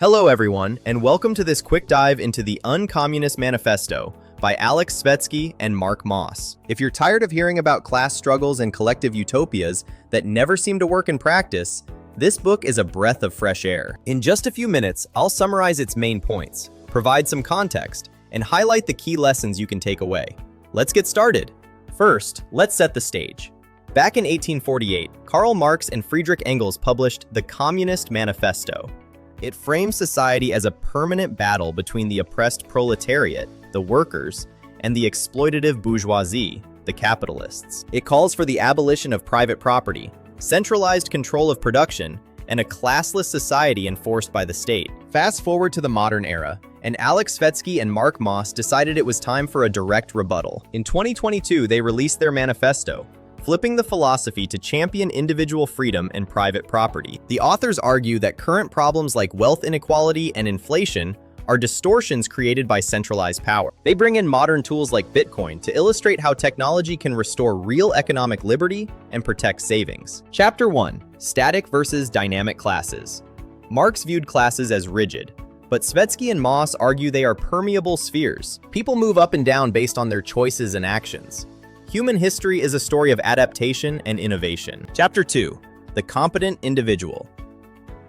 Hello everyone, and welcome to this quick dive into the Uncommunist Manifesto by Alex Svetski and Mark Moss. If you're tired of hearing about class struggles and collective utopias that never seem to work in practice, this book is a breath of fresh air. In just a few minutes, I'll summarize its main points, provide some context, and highlight the key lessons you can take away. Let's get started. First, let's set the stage. Back in 1848, Karl Marx and Friedrich Engels published the Communist Manifesto. It frames society as a permanent battle between the oppressed proletariat, the workers, and the exploitative bourgeoisie, the capitalists. It calls for the abolition of private property, centralized control of production, and a classless society enforced by the state. Fast forward to the modern era, and Alex Svetski and Mark Moss decided it was time for a direct rebuttal. In 2022, they released their manifesto, flipping the philosophy to champion individual freedom and private property. The authors argue that current problems like wealth inequality and inflation are distortions created by centralized power. They bring in modern tools like Bitcoin to illustrate how technology can restore real economic liberty and protect savings. Chapter 1: Static versus Dynamic Classes. Marx viewed classes as rigid, but Svetski and Moss argue they are permeable spheres. People move up and down based on their choices and actions. Human history is a story of adaptation and innovation. Chapter 2: The Competent Individual.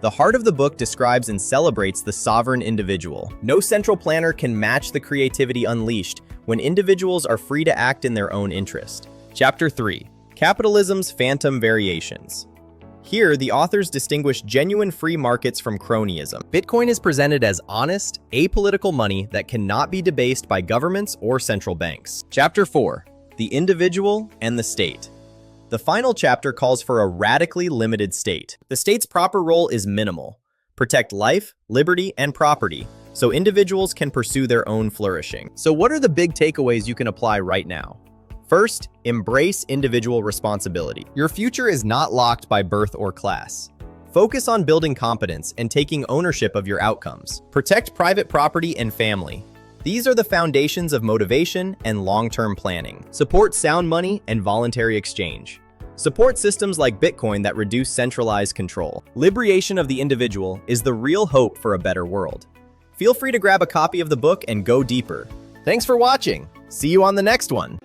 The heart of the book describes and celebrates the sovereign individual. No central planner can match the creativity unleashed when individuals are free to act in their own interest. Chapter 3: Capitalism's Phantom Variations. Here, the authors distinguish genuine free markets from cronyism. Bitcoin is presented as honest, apolitical money that cannot be debased by governments or central banks. Chapter 4: The Individual and the State. The final chapter calls for a radically limited state. The state's proper role is minimal: protect life, liberty, and property, so individuals can pursue their own flourishing. So what are the big takeaways you can apply right now? First, embrace individual responsibility. Your future is not locked by birth or class. Focus on building competence and taking ownership of your outcomes. Protect private property and family. These are the foundations of motivation and long-term planning. Support sound money and voluntary exchange. Support systems like Bitcoin that reduce centralized control. Liberation of the individual is the real hope for a better world. Feel free to grab a copy of the book and go deeper. Thanks for watching. See you on the next one.